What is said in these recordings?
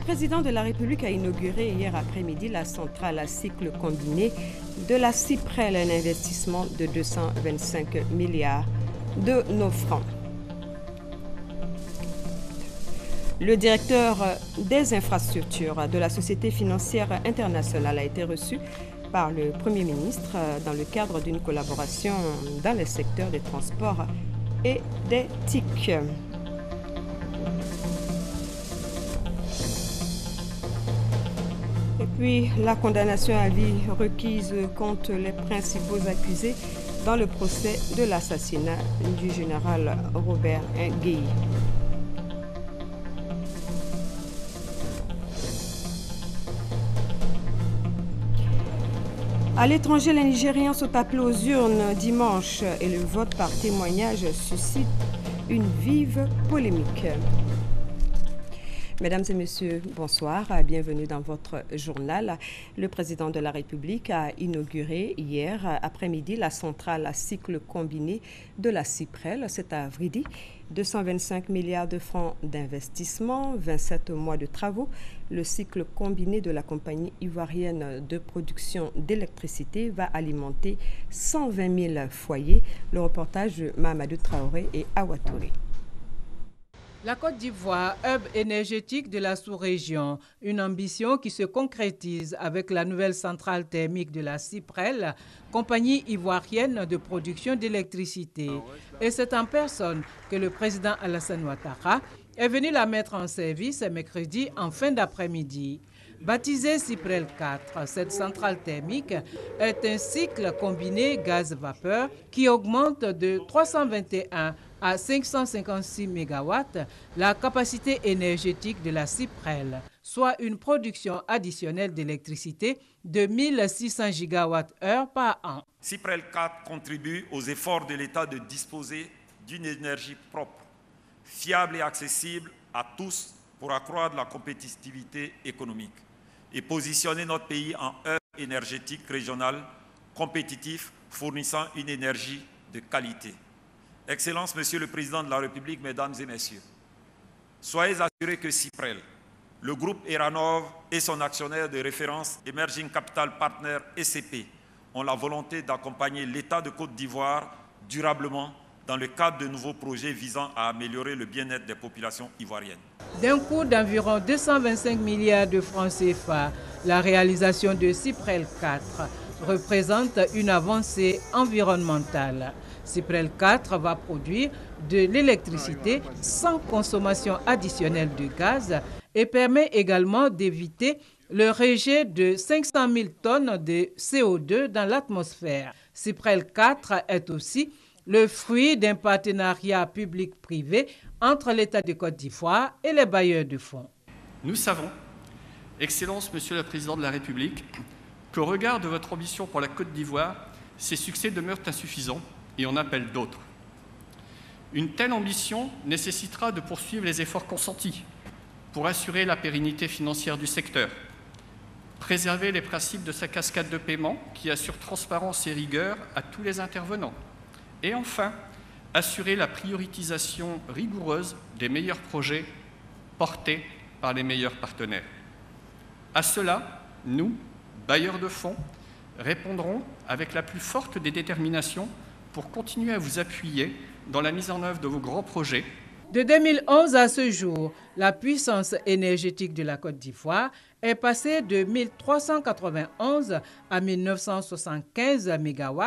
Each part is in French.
président de la République a inauguré hier après-midi la centrale à cycle combiné de la Cyprel, un investissement de 225 milliards de nos francs. Le directeur des infrastructures de la Société financière internationale a été reçu par le Premier ministre dans le cadre d'une collaboration dans les secteurs des transports et des TIC. Et puis, la condamnation à vie requise contre les principaux accusés dans le procès de l'assassinat du général Robert Nguyi. À l'étranger, les Nigériens sont appelés aux urnes dimanche et le vote par témoignage suscite une vive polémique. Mesdames et messieurs, bonsoir, bienvenue dans votre journal. Le président de la République a inauguré hier après-midi la centrale à cycle combiné de la Cyprel, c'est à Vridi. 225 milliards de francs d'investissement, 27 mois de travaux. Le cycle combiné de la compagnie ivoirienne de production d'électricité va alimenter 120 000 foyers. Le reportage de Mahamadou Traoré et Awa Touré. La Côte d'Ivoire, hub énergétique de la sous-région, une ambition qui se concrétise avec la nouvelle centrale thermique de la Cyprel, compagnie ivoirienne de production d'électricité. Et c'est en personne que le président Alassane Ouattara est venu la mettre en service mercredi en fin d'après-midi. Baptisée Cyprel 4, cette centrale thermique est un cycle combiné gaz-vapeur qui augmente de 321 à 556 MW la capacité énergétique de la Cyprel, soit une production additionnelle d'électricité de 1600 GWh par an. Cyprel 4 contribue aux efforts de l'État de disposer d'une énergie propre, fiable et accessible à tous pour accroître la compétitivité économique et positionner notre pays en hub énergétique régional compétitif fournissant une énergie de qualité. Excellences, Monsieur le Président de la République, Mesdames et Messieurs, soyez assurés que Cyprel, le groupe Eranov et son actionnaire de référence Emerging Capital Partner ECP ont la volonté d'accompagner l'État de Côte d'Ivoire durablement dans le cadre de nouveaux projets visant à améliorer le bien-être des populations ivoiriennes. D'un coût d'environ 225 milliards de francs CFA, la réalisation de Cyprel 4 représente une avancée environnementale. Cyprel 4 va produire de l'électricité sans consommation additionnelle de gaz et permet également d'éviter le rejet de 500 000 tonnes de CO2 dans l'atmosphère. Cyprel 4 est aussi le fruit d'un partenariat public-privé entre l'État de Côte d'Ivoire et les bailleurs de fonds. Nous savons, Excellence, Monsieur le Président de la République, qu'au regard de votre ambition pour la Côte d'Ivoire, ces succès demeurent insuffisants et on appelle d'autres. Une telle ambition nécessitera de poursuivre les efforts consentis pour assurer la pérennité financière du secteur, préserver les principes de sa cascade de paiement qui assure transparence et rigueur à tous les intervenants, et enfin, assurer la prioritisation rigoureuse des meilleurs projets portés par les meilleurs partenaires. À cela, nous, bailleurs de fonds, répondrons avec la plus forte des déterminations pour continuer à vous appuyer dans la mise en œuvre de vos grands projets. De 2011 à ce jour, la puissance énergétique de la Côte d'Ivoire est passée de 1391 à 1975 MW,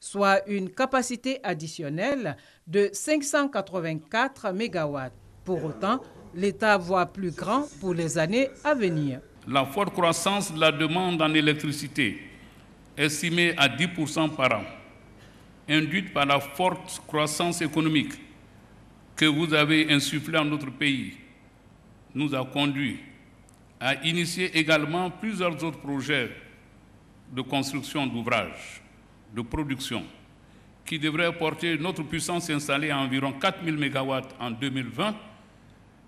soit une capacité additionnelle de 584 MW. Pour autant, l'État voit plus grand pour les années à venir. La forte croissance de la demande en électricité, estimée à 10% par an, induite par la forte croissance économique que vous avez insufflée en notre pays, nous a conduit à initier également plusieurs autres projets de construction d'ouvrages, de production, qui devraient porter notre puissance installée à environ 4 000 MW en 2020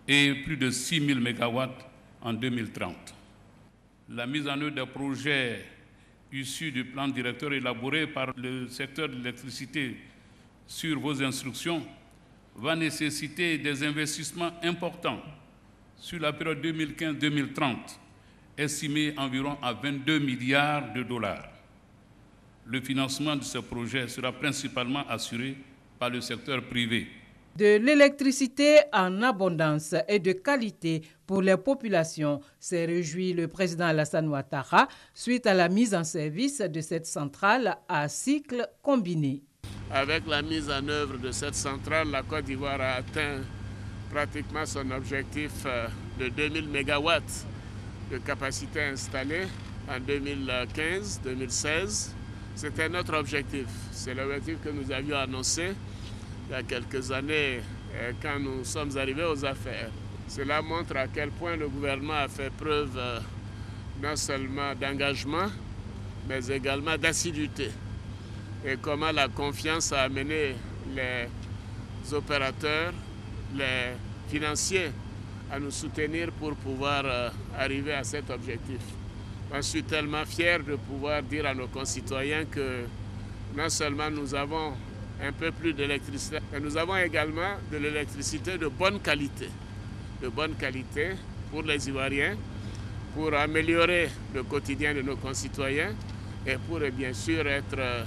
et plus de 6 000 MW en 2030. La mise en œuvre des projets issus du plan directeur élaboré par le secteur de l'électricité sur vos instructions va nécessiter des investissements importants sur la période 2015-2030, estimée environ à 22 milliards de dollars. Le financement de ce projet sera principalement assuré par le secteur privé. De l'électricité en abondance et de qualité pour les populations, s'est réjoui le président Alassane Ouattara suite à la mise en service de cette centrale à cycle combiné. Avec la mise en œuvre de cette centrale, la Côte d'Ivoire a atteint pratiquement son objectif de 2000 MW de capacité installée en 2015-2016. C'était notre objectif. C'est l'objectif que nous avions annoncé il y a quelques années quand nous sommes arrivés aux affaires. Cela montre à quel point le gouvernement a fait preuve non seulement d'engagement, mais également d'assiduité. Et comment la confiance a amené les opérateurs, les financiers à nous soutenir pour pouvoir arriver à cet objectif. Je suis tellement fier de pouvoir dire à nos concitoyens que non seulement nous avons un peu plus d'électricité, mais nous avons également de l'électricité de bonne qualité pour les Ivoiriens, pour améliorer le quotidien de nos concitoyens et pour bien sûr être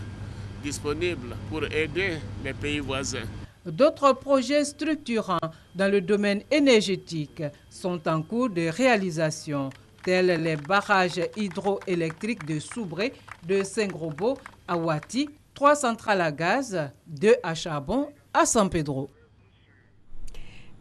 disponible pour aider les pays voisins. D'autres projets structurants dans le domaine énergétique sont en cours de réalisation, tels les barrages hydroélectriques de Soubré, de Saint-Grobo à Ouati, 3 centrales à gaz, 2 à charbon à San Pedro.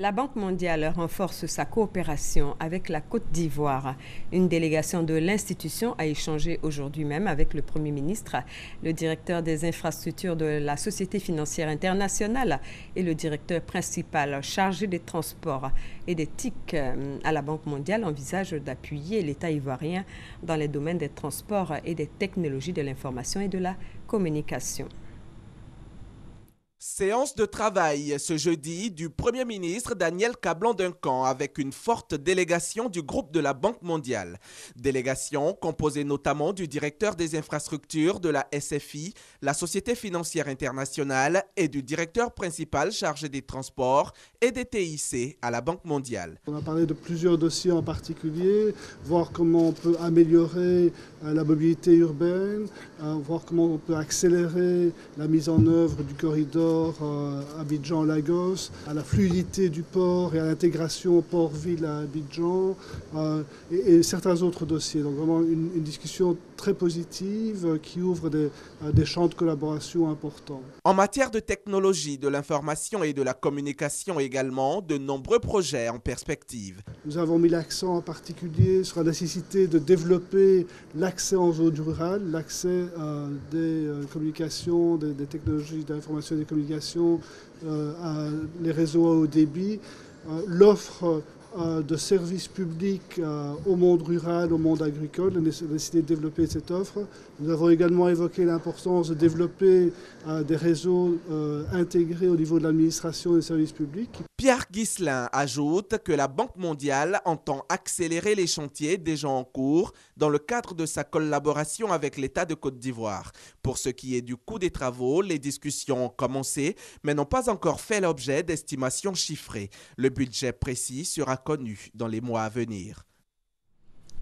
La Banque mondiale renforce sa coopération avec la Côte d'Ivoire. Une délégation de l'institution a échangé aujourd'hui même avec le Premier ministre, le directeur des infrastructures de la Société financière internationale et le directeur principal chargé des transports et des TIC à la Banque mondiale envisagent d'appuyer l'État ivoirien dans les domaines des transports et des technologies de l'information et de la communication. Séance de travail ce jeudi du Premier ministre Daniel Kablan-Duncan avec une forte délégation du groupe de la Banque mondiale. Délégation composée notamment du directeur des infrastructures de la SFI, la Société financière internationale et du directeur principal chargé des transports et des TIC à la Banque mondiale. On a parlé de plusieurs dossiers en particulier, voir comment on peut améliorer la mobilité urbaine, voir comment on peut accélérer la mise en œuvre du corridor Abidjan-Lagos, à la fluidité du port et à l'intégration port-ville à Abidjan et certains autres dossiers. Donc vraiment une discussion très positive qui ouvre des champs de collaboration importants. En matière de technologie, de l'information et de la communication également, de nombreux projets en perspective. Nous avons mis l'accent en particulier sur la nécessité de développer l'accès en zone rurale, l'accès des communications, des technologies d'information et des communications, les réseaux à haut débit, l'offre de services publics au monde rural, au monde agricole, la nécessité de développer cette offre. Nous avons également évoqué l'importance de développer des réseaux intégrés au niveau de l'administration et des services publics. Pierre Ghislain ajoute que la Banque mondiale entend accélérer les chantiers déjà en cours dans le cadre de sa collaboration avec l'État de Côte d'Ivoire. Pour ce qui est du coût des travaux, les discussions ont commencé mais n'ont pas encore fait l'objet d'estimations chiffrées. Le budget précis sera connu dans les mois à venir.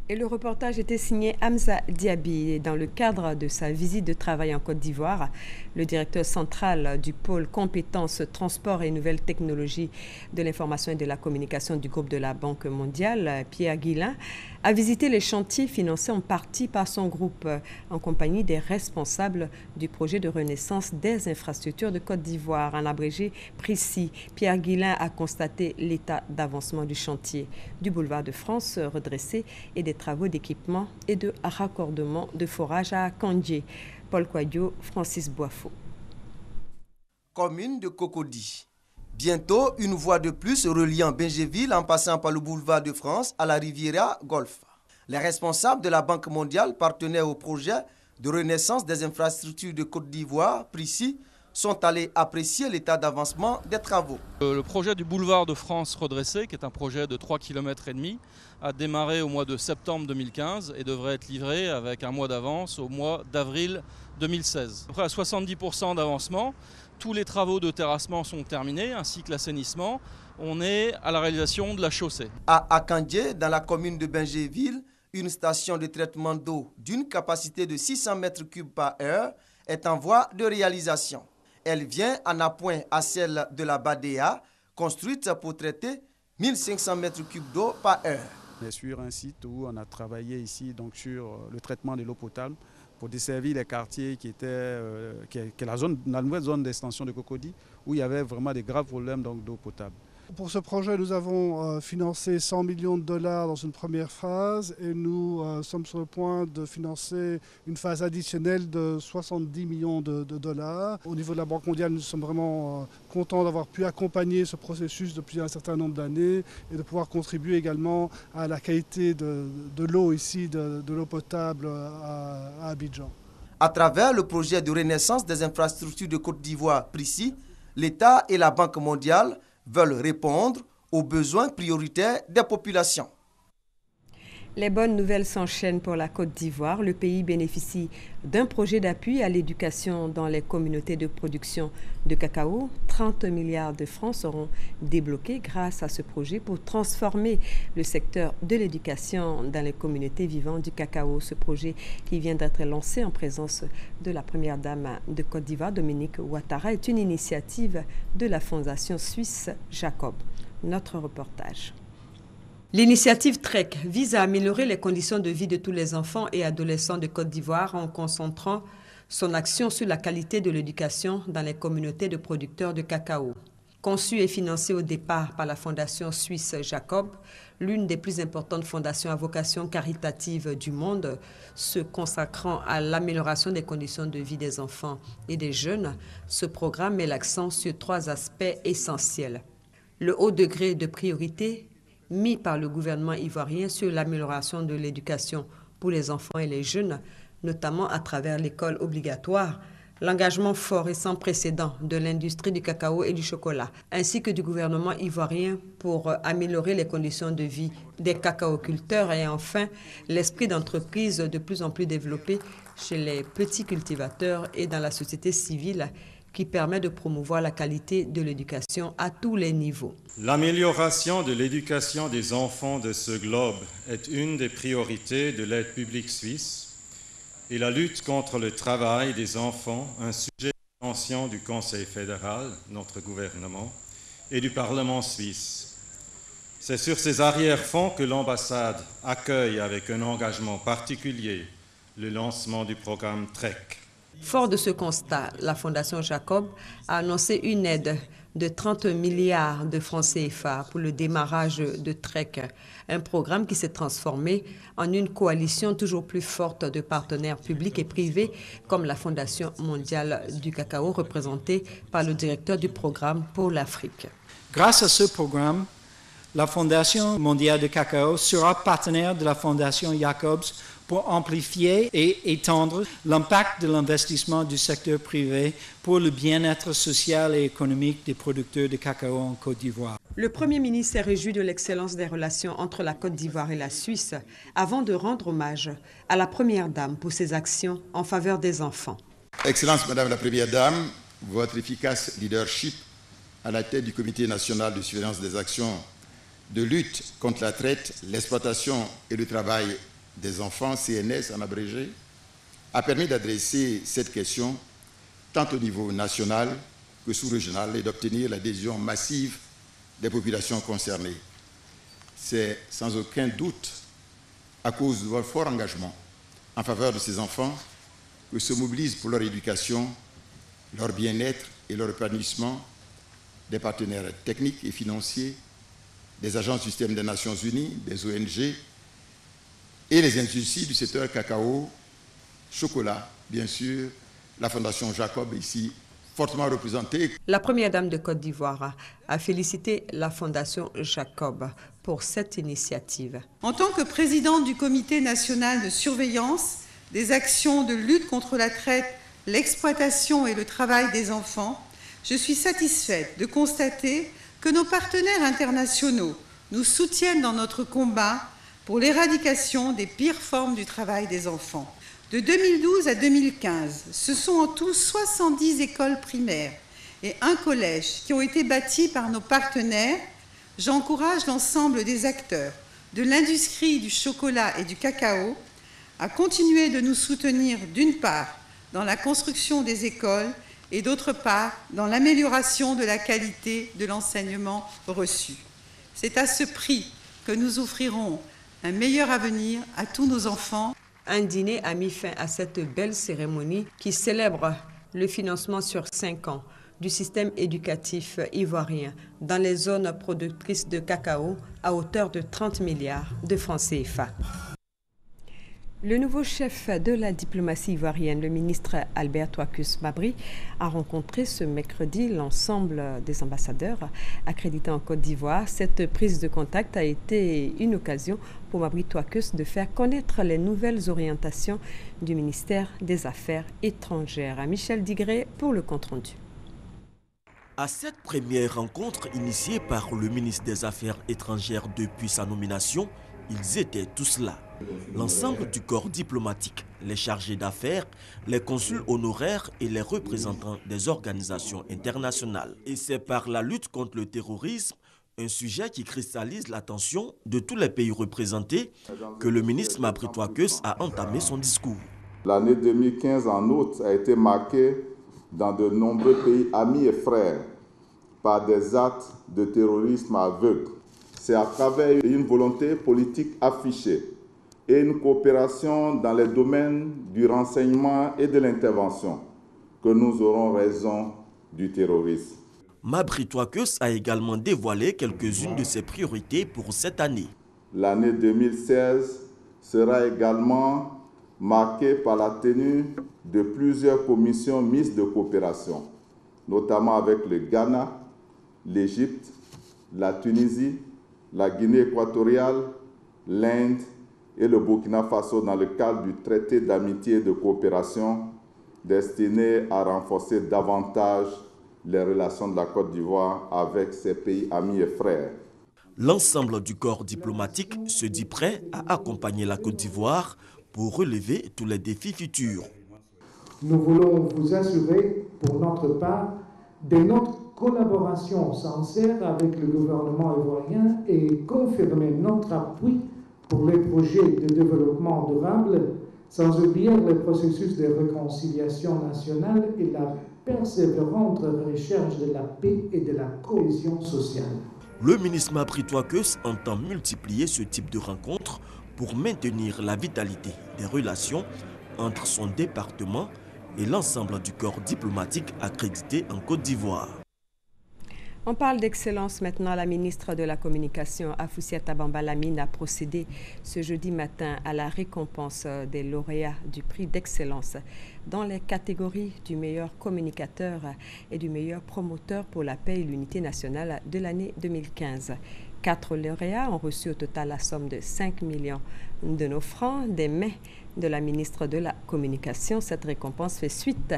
Et le reportage était signé Hamza Diaby. Dans le cadre de sa visite de travail en Côte d'Ivoire, le directeur central du pôle compétences, transport et nouvelles technologies de l'information et de la communication du groupe de la Banque mondiale, Pierre Guillain, a visité les chantiers financés en partie par son groupe en compagnie des responsables du projet de renaissance des infrastructures de Côte d'Ivoire, en abrégé précis. Pierre Guillain a constaté l'état d'avancement du chantier du boulevard de France redressé et des travaux d'équipement et de raccordement de forage à Kandjé. Paul Kouadio, Francis Boifo. Commune de Cocody. Bientôt, une voie de plus reliant Bingéville en passant par le boulevard de France à la Riviera Golf. Les responsables de la Banque mondiale, partenaires au projet de renaissance des infrastructures de Côte d'Ivoire, PRICI, sont allés apprécier l'état d'avancement des travaux. Le projet du boulevard de France redressé, qui est un projet de 3,5 km, a démarré au mois de septembre 2015 et devrait être livré avec un mois d'avance au mois d'avril 2016. À peu près à 70% d'avancement. tous les travaux de terrassement sont terminés, ainsi que l'assainissement. On est à la réalisation de la chaussée. À Akandje, dans la commune de Bingéville, une station de traitement d'eau d'une capacité de 600 m3 par heure est en voie de réalisation. Elle vient en appoint à celle de la Badea, construite pour traiter 1500 m3 d'eau par heure. On est sur un site où on a travaillé ici donc, sur le traitement de l'eau potable pour desservir les quartiers qui étaient la nouvelle zone d'extension de Cocody, où il y avait vraiment des graves problèmes d'eau potable. Pour ce projet, nous avons financé 100 millions de dollars dans une première phase et nous sommes sur le point de financer une phase additionnelle de 70 millions de dollars. Au niveau de la Banque mondiale, nous sommes vraiment contents d'avoir pu accompagner ce processus depuis un certain nombre d'années et de pouvoir contribuer également à la qualité de l'eau ici, de l'eau potable à Abidjan. À travers le projet de renaissance des infrastructures de Côte d'Ivoire, PRICI, l'État et la Banque mondiale veulent répondre aux besoins prioritaires des populations. Les bonnes nouvelles s'enchaînent pour la Côte d'Ivoire. Le pays bénéficie d'un projet d'appui à l'éducation dans les communautés de production de cacao. 30 milliards de francs seront débloqués grâce à ce projet pour transformer le secteur de l'éducation dans les communautés vivant du cacao. Ce projet qui vient d'être lancé en présence de la première dame de Côte d'Ivoire, Dominique Ouattara, est une initiative de la fondation suisse Jacob. Notre reportage. L'initiative TREC vise à améliorer les conditions de vie de tous les enfants et adolescents de Côte d'Ivoire en concentrant son action sur la qualité de l'éducation dans les communautés de producteurs de cacao. Conçu et financé au départ par la fondation suisse Jacob, l'une des plus importantes fondations à vocation caritative du monde, se consacrant à l'amélioration des conditions de vie des enfants et des jeunes, ce programme met l'accent sur 3 aspects essentiels. Le haut degré de priorité mis par le gouvernement ivoirien sur l'amélioration de l'éducation pour les enfants et les jeunes, notamment à travers l'école obligatoire, l'engagement fort et sans précédent de l'industrie du cacao et du chocolat, ainsi que du gouvernement ivoirien pour améliorer les conditions de vie des cacaoculteurs et enfin l'esprit d'entreprise de plus en plus développé chez les petits cultivateurs et dans la société civile qui permet de promouvoir la qualité de l'éducation à tous les niveaux. L'amélioration de l'éducation des enfants de ce globe est une des priorités de l'aide publique suisse et la lutte contre le travail des enfants, un sujet d'attention du Conseil fédéral, notre gouvernement, et du Parlement suisse. C'est sur ces arrière-fonds que l'ambassade accueille avec un engagement particulier le lancement du programme TREC. Fort de ce constat, la Fondation Jacob a annoncé une aide de 30 milliards de francs CFA pour le démarrage de TREC, un programme qui s'est transformé en une coalition toujours plus forte de partenaires publics et privés comme la Fondation mondiale du cacao représentée par le directeur du programme pour l'Afrique. Grâce à ce programme, la Fondation mondiale du cacao sera partenaire de la Fondation Jacobs pour amplifier et étendre l'impact de l'investissement du secteur privé pour le bien-être social et économique des producteurs de cacao en Côte d'Ivoire. Le Premier ministre s'est réjoui de l'excellence des relations entre la Côte d'Ivoire et la Suisse avant de rendre hommage à la Première Dame pour ses actions en faveur des enfants. Excellence Madame la Première Dame, votre efficace leadership à la tête du Comité national de surveillance des actions de lutte contre la traite, l'exploitation et le travail des enfants, CNS en abrégé, a permis d'adresser cette question tant au niveau national que sous-régional et d'obtenir l'adhésion massive des populations concernées. C'est sans aucun doute à cause de votre fort engagement en faveur de ces enfants que se mobilisent pour leur éducation, leur bien-être et leur épanouissement des partenaires techniques et financiers, des agences du système des Nations Unies, des ONG et les industries du secteur cacao, chocolat, bien sûr, la Fondation Jacob ici fortement représentée. La Première Dame de Côte d'Ivoire a félicité la Fondation Jacob pour cette initiative. En tant que présidente du Comité national de surveillance des actions de lutte contre la traite, l'exploitation et le travail des enfants, je suis satisfaite de constater que nos partenaires internationaux nous soutiennent dans notre combat pour l'éradication des pires formes du travail des enfants. De 2012 à 2015, ce sont en tout 70 écoles primaires et un collège qui ont été bâtis par nos partenaires, j'encourage l'ensemble des acteurs de l'industrie du chocolat et du cacao à continuer de nous soutenir d'une part dans la construction des écoles et d'autre part dans l'amélioration de la qualité de l'enseignement reçu. C'est à ce prix que nous offrirons un meilleur avenir à tous nos enfants. Un dîner a mis fin à cette belle cérémonie qui célèbre le financement sur 5 ans du système éducatif ivoirien dans les zones productrices de cacao à hauteur de 30 milliards de francs CFA. Le nouveau chef de la diplomatie ivoirienne, le ministre Albert Touakus Mabry, a rencontré ce mercredi l'ensemble des ambassadeurs accrédités en Côte d'Ivoire. Cette prise de contact a été une occasion pour Mabry Touakus de faire connaître les nouvelles orientations du ministère des Affaires étrangères. Michel Digré pour le compte-rendu. À cette première rencontre initiée par le ministre des Affaires étrangères depuis sa nomination, ils étaient tous là. L'ensemble du corps diplomatique, les chargés d'affaires, les consuls honoraires et les représentants des organisations internationales. Et c'est par la lutte contre le terrorisme, un sujet qui cristallise l'attention de tous les pays représentés, que le ministre Mabry Touakus a entamé son discours. L'année 2015 en août a été marquée dans de nombreux pays amis et frères par des actes de terrorisme aveugles. C'est à travers une volonté politique affichée et une coopération dans les domaines du renseignement et de l'intervention que nous aurons raison du terrorisme. Mabry Touakus a également dévoilé quelques-unes de ses priorités pour cette année. L'année 2016 sera également marquée par la tenue de plusieurs commissions mixtes de coopération, notamment avec le Ghana, l'Égypte, la Tunisie, la Guinée équatoriale, l'Inde et le Burkina Faso dans le cadre du traité d'amitié et de coopération destiné à renforcer davantage les relations de la Côte d'Ivoire avec ses pays amis et frères. L'ensemble du corps diplomatique se dit prêt à accompagner la Côte d'Ivoire pour relever tous les défis futurs. Nous voulons vous assurer, pour notre part, de notre collaboration sincère avec le gouvernement ivoirien et confirmer notre appui pour les projets de développement durable, sans oublier le processus de réconciliation nationale et la persévérante recherche de la paix et de la cohésion sociale. Le ministre Mabry Touakus entend multiplier ce type de rencontres pour maintenir la vitalité des relations entre son département et l'ensemble du corps diplomatique accrédité en Côte d'Ivoire. On parle d'excellence maintenant. La ministre de la Communication, Afoussiata Bamba Lamine, a procédé ce jeudi matin à la récompense des lauréats du prix d'excellence dans les catégories du meilleur communicateur et du meilleur promoteur pour la paix et l'unité nationale de l'année 2015. 4 lauréats ont reçu au total la somme de 5 millions de nos francs des mains de la ministre de la Communication. Cette récompense fait suite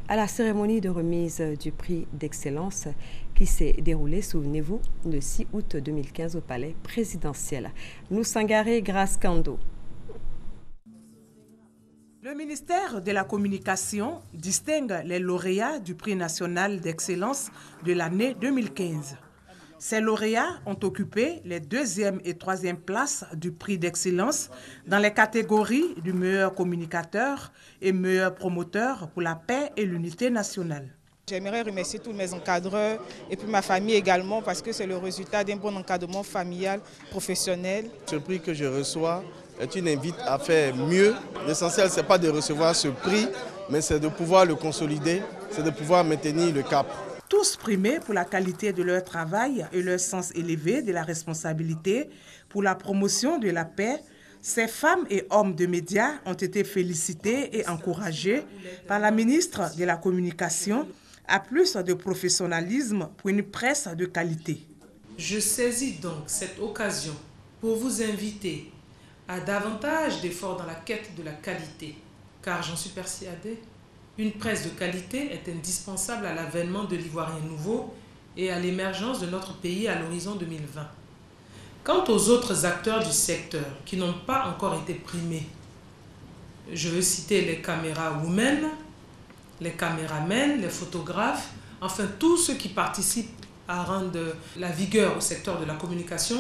à la cérémonie de remise du prix d'excellence qui s'est déroulée, souvenez-vous, le 6 août 2015 au palais présidentiel. Nous Sangaré Grace Kando. Le ministère de la Communication distingue les lauréats du prix national d'excellence de l'année 2015. Ces lauréats ont occupé les 2e et 3e places du prix d'excellence dans les catégories du meilleur communicateur et meilleur promoteur pour la paix et l'unité nationale. J'aimerais remercier tous mes encadreurs et puis ma famille également parce que c'est le résultat d'un bon encadrement familial, professionnel. Ce prix que je reçois est une invite à faire mieux. L'essentiel, ce n'est pas de recevoir ce prix, mais c'est de pouvoir le consolider, c'est de pouvoir maintenir le cap. Tous primés pour la qualité de leur travail et leur sens élevé de la responsabilité pour la promotion de la paix, ces femmes et hommes de médias ont été félicités et encouragés par la ministre de la Communication à plus de professionnalisme pour une presse de qualité. Je saisis donc cette occasion pour vous inviter à davantage d'efforts dans la quête de la qualité, car j'en suis persuadée, une presse de qualité est indispensable à l'avènement de l'Ivoirien nouveau et à l'émergence de notre pays à l'horizon 2020. Quant aux autres acteurs du secteur qui n'ont pas encore été primés, je veux citer les caméras women, les caméramens, les photographes, enfin tous ceux qui participent à rendre la vigueur au secteur de la communication,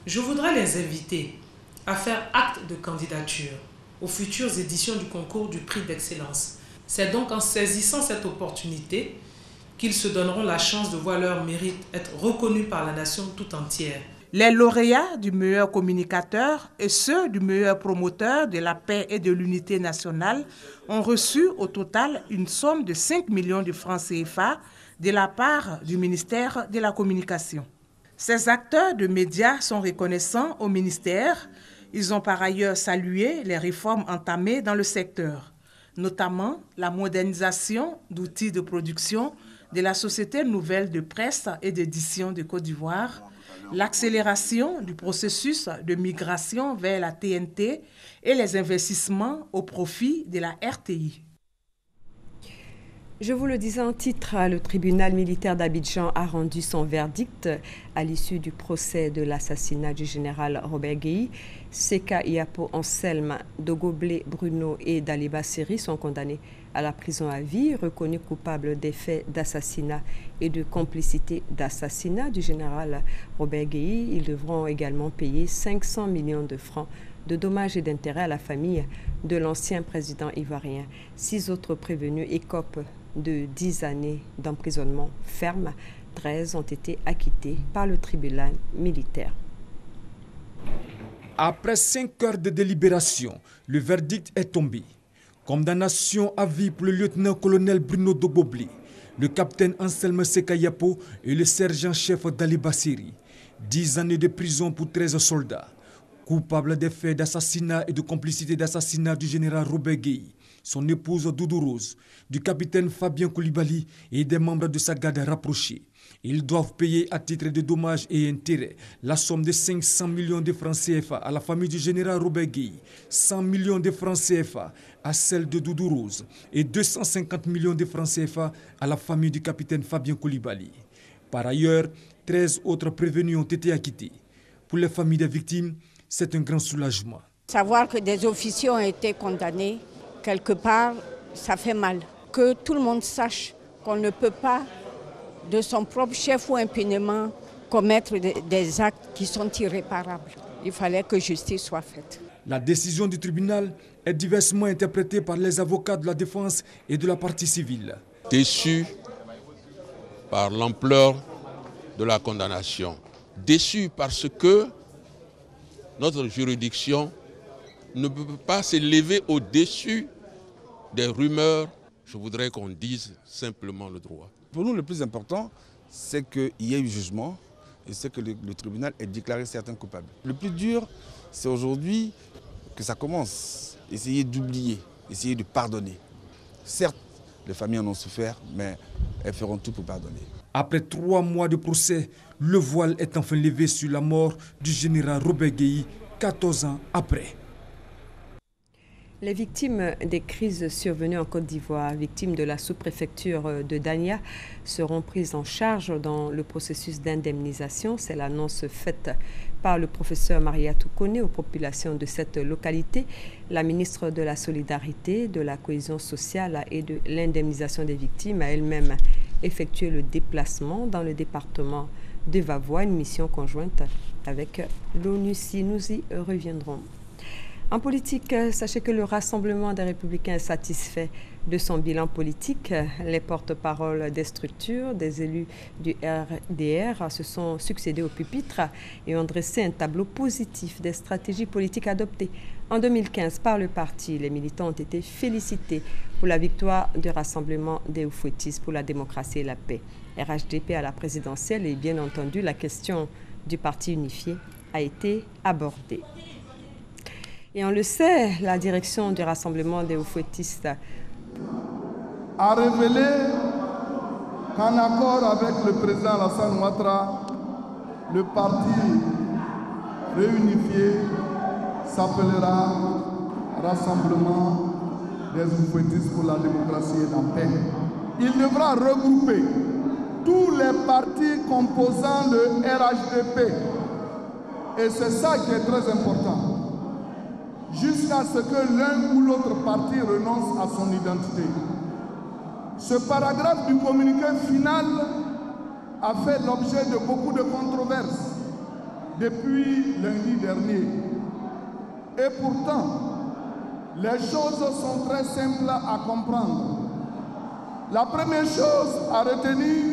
je voudrais les inviter à faire acte de candidature aux futures éditions du concours du prix d'excellence. C'est donc en saisissant cette opportunité qu'ils se donneront la chance de voir leur mérite être reconnus par la nation tout entière. Les lauréats du meilleur communicateur et ceux du meilleur promoteur de la paix et de l'unité nationale ont reçu au total une somme de 5 millions de francs CFA de la part du ministère de la Communication. Ces acteurs de médias sont reconnaissants au ministère. Ils ont par ailleurs salué les réformes entamées dans le secteur, notamment la modernisation d'outils de production de la Société nouvelle de presse et d'édition de Côte d'Ivoire, l'accélération du processus de migration vers la TNT et les investissements au profit de la RTI. Je vous le disais en titre, le tribunal militaire d'Abidjan a rendu son verdict à l'issue du procès de l'assassinat du général Robert Gueye. Seka Yapo Anselme, Dogoblé Bruno et Daliba Seri sont condamnés à la prison à vie, reconnus coupables des faits d'assassinat et de complicité d'assassinat du général Robert Gueye. Ils devront également payer 500 millions de francs de dommages et d'intérêts à la famille de l'ancien président ivoirien. 6 autres prévenus écopent de 10 années d'emprisonnement ferme. 13 ont été acquittés par le tribunal militaire. Après 5 heures de délibération, le verdict est tombé. Condamnation à vie pour le lieutenant-colonel Bruno Dogoblé, le capitaine Anselme Seka Yapo et le sergent-chef Daliba Seri. 10 années de prison pour 13 soldats. Coupables des faits d'assassinat et de complicité d'assassinat du général Robert Gueye, son épouse Doudou Rose, du capitaine Fabien Koulibaly et des membres de sa garde rapprochée. Ils doivent payer à titre de dommages et intérêts la somme de 500 millions de francs CFA à la famille du général Robert Gueye, 100 millions de francs CFA à celle de Doudou Rose et 250 millions de francs CFA à la famille du capitaine Fabien Koulibaly. Par ailleurs, 13 autres prévenus ont été acquittés. Pour les familles des victimes, c'est un grand soulagement. Savoir que des officiers ont été condamnés, quelque part, ça fait mal. Que tout le monde sache qu'on ne peut pas, de son propre chef ou impunément, commettre des actes qui sont irréparables. Il fallait que justice soit faite. La décision du tribunal est diversement interprétée par les avocats de la défense et de la partie civile. Déçu par l'ampleur de la condamnation. Déçu parce que notre juridiction ne peut pas s'élever au-dessus des rumeurs. Je voudrais qu'on dise simplement le droit. Pour nous, le plus important, c'est qu'il y ait eu jugement et c'est que le tribunal ait déclaré certains coupables. Le plus dur, c'est aujourd'hui que ça commence. Essayer d'oublier, essayer de pardonner. Certes, les familles en ont souffert, mais elles feront tout pour pardonner. Après 3 mois de procès, le voile est enfin levé sur la mort du général Robert Gueye, 14 ans après. Les victimes des crises survenues en Côte d'Ivoire, victimes de la sous-préfecture de Dania, seront prises en charge dans le processus d'indemnisation. C'est l'annonce faite par le professeur Mariatou Koné aux populations de cette localité. La ministre de la Solidarité, de la Cohésion sociale et de l'indemnisation des victimes a elle-même effectué le déplacement dans le département de Vavoie, une mission conjointe avec l'ONUCI. Nous y reviendrons. En politique, sachez que le Rassemblement des Républicains est satisfait de son bilan politique. Les porte-paroles des structures, des élus du RDR se sont succédés au pupitre et ont dressé un tableau positif des stratégies politiques adoptées. En 2015, par le parti, les militants ont été félicités pour la victoire du Rassemblement des Oufouettistes pour la démocratie et la paix. RHDP à la présidentielle et bien entendu la question du parti unifié a été abordée. Et on le sait, la direction du Rassemblement des Oufouettistes a révélé qu'en accord avec le président Alassane Ouattara, le parti réunifié s'appellera Rassemblement des Oufouettistes pour la démocratie et la paix. Il devra regrouper tous les partis composant le RHDP. Et c'est ça qui est très important. Jusqu'à ce que l'un ou l'autre parti renonce à son identité. Ce paragraphe du communiqué final a fait l'objet de beaucoup de controverses depuis lundi dernier. Et pourtant, les choses sont très simples à comprendre. La première chose à retenir,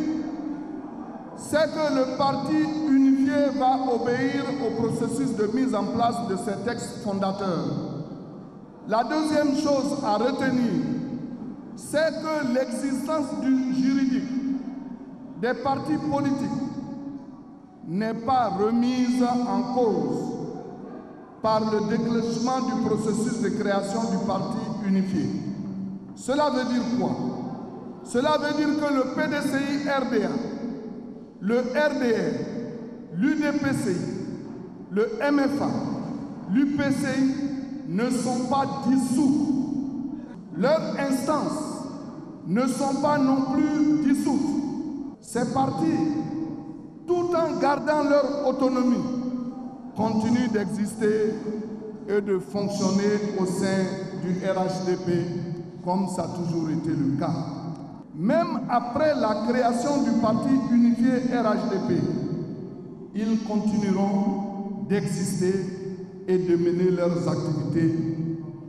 c'est que le parti unifié va obéir au processus de mise en place de ces textes fondateurs. La deuxième chose à retenir, c'est que l'existence du juridique des partis politiques n'est pas remise en cause par le déclenchement du processus de création du parti unifié. Cela veut dire quoi? Cela veut dire que le PDCI-RDA, le RDR, l'UDPCI, le MFA, l'UPCI ne sont pas dissous. Leurs instances ne sont pas non plus dissoutes. Ces partis, tout en gardant leur autonomie, continuent d'exister et de fonctionner au sein du RHDP comme ça a toujours été le cas. Même après la création du parti unifié RHDP, ils continueront d'exister et de mener leurs activités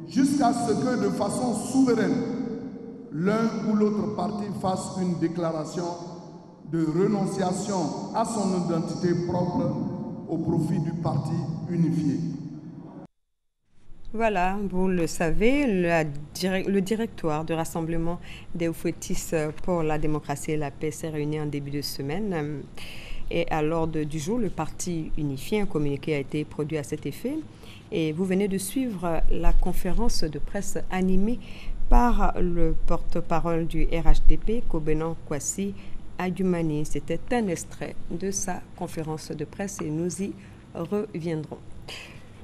jusqu'à ce que de façon souveraine, l'un ou l'autre parti fasse une déclaration de renonciation à son identité propre au profit du parti unifié. Voilà, vous le savez, le directoire du Rassemblement des Oufouettis pour la démocratie et la paix s'est réuni en début de semaine. Et à l'ordre du jour, le parti unifié, un communiqué a été produit à cet effet. Et vous venez de suivre la conférence de presse animée par le porte-parole du RHDP, Kobenan Kwasi Adjumani. C'était un extrait de sa conférence de presse et nous y reviendrons.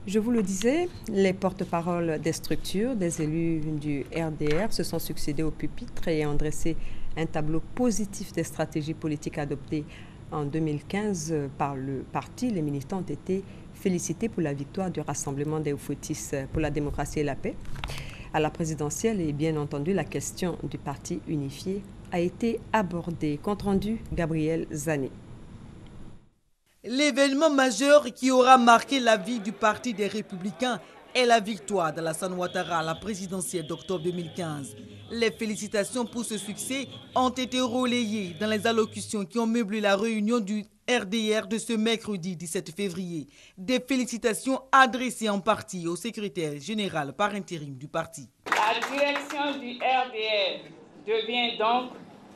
Je vous le disais, les porte-paroles des structures, des élus du RDR se sont succédés au pupitre et ont dressé un tableau positif des stratégies politiques adoptées en 2015 par le parti. Les militants ont été félicités pour la victoire du Rassemblement des Oufouettis pour la démocratie et la paix. À la présidentielle et bien entendu, la question du parti unifié a été abordée. Compte rendu, Gabriel Zané. L'événement majeur qui aura marqué la vie du Parti des Républicains est la victoire d'Alassane Ouattara à la présidentielle d'octobre 2015. Les félicitations pour ce succès ont été relayées dans les allocutions qui ont meublé la réunion du RDR de ce mercredi 17 février. Des félicitations adressées en partie au secrétaire général par intérim du parti. La direction du RDR devient donc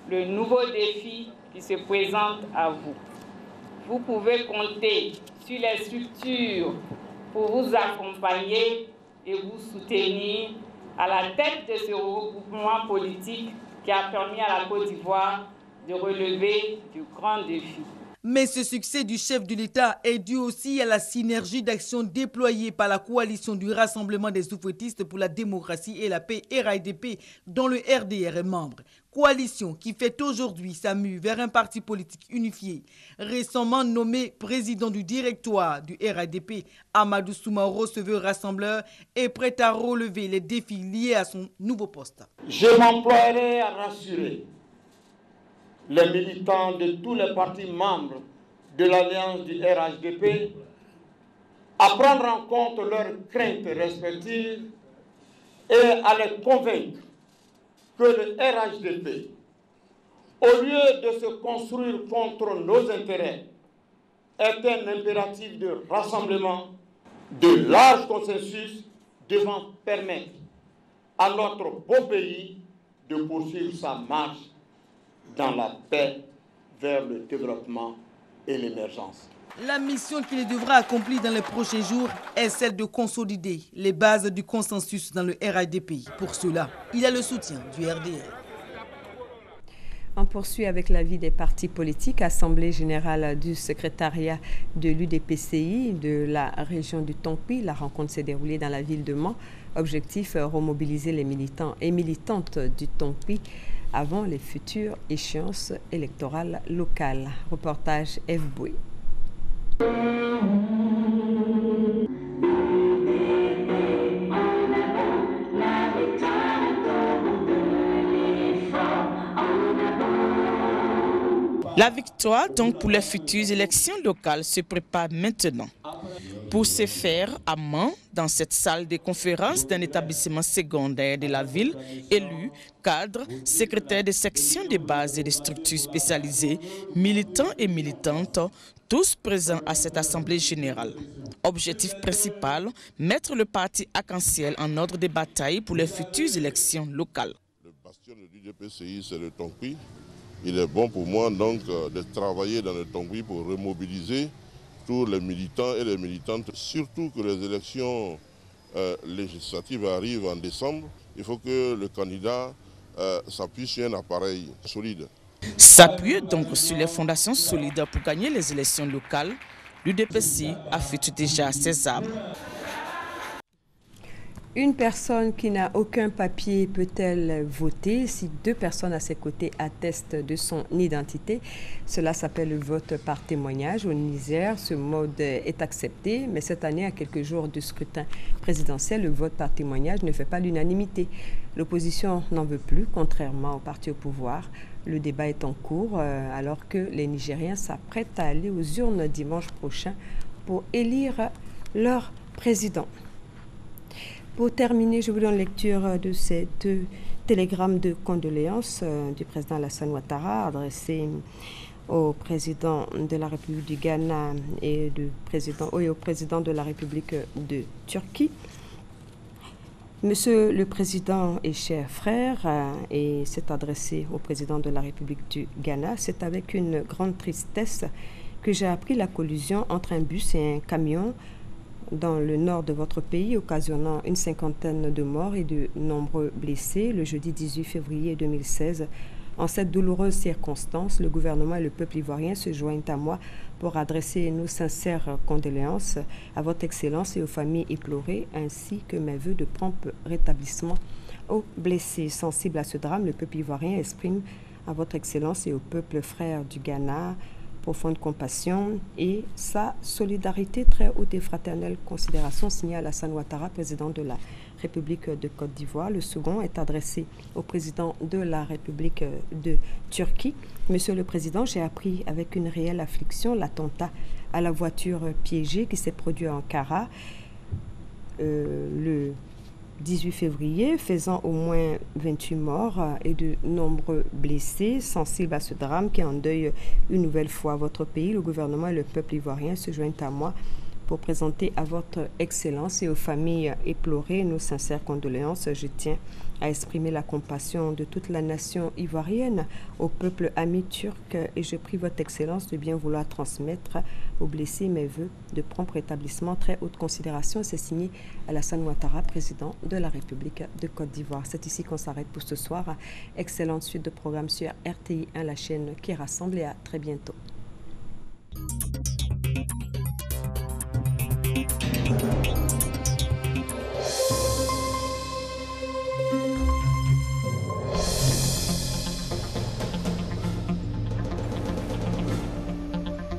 le nouveau défi qui se présente à vous. Vous pouvez compter sur les structures pour vous accompagner et vous soutenir à la tête de ce regroupement politique qui a permis à la Côte d'Ivoire de relever du grand défi. Mais ce succès du chef de l'État est dû aussi à la synergie d'action déployée par la coalition du Rassemblement des Oufouettistes pour la démocratie et la paix RADP, dont le RDR est membre. Coalition qui fait aujourd'hui sa mue vers un parti politique unifié. Récemment nommé président du directoire du RADP, Amadou Soumaoro se veut rassembleur et prêt à relever les défis liés à son nouveau poste. Je m'emploierai à rassurer les militants de tous les partis membres de l'alliance du RHDP, à prendre en compte leurs craintes respectives et à les convaincre que le RHDP, au lieu de se construire contre nos intérêts, est un impératif de rassemblement, de large consensus devant permettre à notre beau pays de poursuivre sa marche dans la paix vers le développement et l'émergence. La mission qu'il devra accomplir dans les prochains jours est celle de consolider les bases du consensus dans le RADP. Pour cela, il a le soutien du RDR. On poursuit avec l'avis des partis politiques. Assemblée générale du secrétariat de l'UDPCI de la région du Tompi. La rencontre s'est déroulée dans la ville de Mans. Objectif, remobiliser les militants et militantes du Tompi avant les futures échéances électorales locales. Reportage F. Boué. La victoire donc pour les futures élections locales se prépare maintenant. Pour ce faire, à Mans, dans cette salle de conférence d'un établissement secondaire de la ville, élus, cadres, secrétaires de sections de base et de structures spécialisées, militants et militantes, tous présents à cette assemblée générale. Objectif principal, mettre le parti arc-en-ciel en ordre de bataille pour les futures élections locales. Le bastion du DPCI, c'est le Tongui. Il est bon pour moi donc de travailler dans le Tongui pour remobiliser tous les militants et les militantes, surtout que les élections législatives arrivent en décembre. Il faut que le candidat s'appuie sur un appareil solide. S'appuyer donc sur les fondations solides pour gagner les élections locales, l'UDPC affûte déjà ses armes. Une personne qui n'a aucun papier peut-elle voter si deux personnes à ses côtés attestent de son identité? Cela s'appelle le vote par témoignage. Au Niger, ce mode est accepté, mais cette année, à quelques jours du scrutin présidentiel, le vote par témoignage ne fait pas l'unanimité. L'opposition n'en veut plus, contrairement au parti au pouvoir. Le débat est en cours alors que les Nigériens s'apprêtent à aller aux urnes dimanche prochain pour élire leur président. Pour terminer, je vous donne lecture de ces deux télégrammes de condoléances du président Alassane Ouattara adressés au président de la République du Ghana et au président de la République de Turquie. Monsieur le Président et chers frères, et s'est adressé au président de la République du Ghana, c'est avec une grande tristesse que j'ai appris la collision entre un bus et un camion dans le nord de votre pays, occasionnant une cinquantaine de morts et de nombreux blessés le jeudi 18 février 2016. En cette douloureuse circonstance, le gouvernement et le peuple ivoirien se joignent à moi pour adresser nos sincères condoléances à votre Excellence et aux familles éplorées, ainsi que mes vœux de prompt rétablissement aux blessés. Sensible à ce drame, le peuple ivoirien exprime à votre Excellence et au peuple frère du Ghana profonde compassion et sa solidarité très haute et fraternelle considération, signée Alassane Ouattara, président de la République de Côte d'Ivoire. Le second est adressé au président de la République de Turquie. Monsieur le Président, j'ai appris avec une réelle affliction l'attentat à la voiture piégée qui s'est produit à Ankara le 18 février, faisant au moins 28 morts et de nombreux blessés. Sensible à ce drame qui endeuille une nouvelle fois votre pays, le gouvernement et le peuple ivoirien se joignent à moi pour présenter à votre Excellence et aux familles éplorées nos sincères condoléances. Je tiens à exprimer la compassion de toute la nation ivoirienne au peuple ami turc et je prie votre Excellence de bien vouloir transmettre aux blessés mes vœux de prompt rétablissement. Très haute considération. C'est signé Alassane Ouattara, président de la République de Côte d'Ivoire. C'est ici qu'on s'arrête pour ce soir. Excellente suite de programmes sur RTI1, la chaîne qui rassemble, et à très bientôt.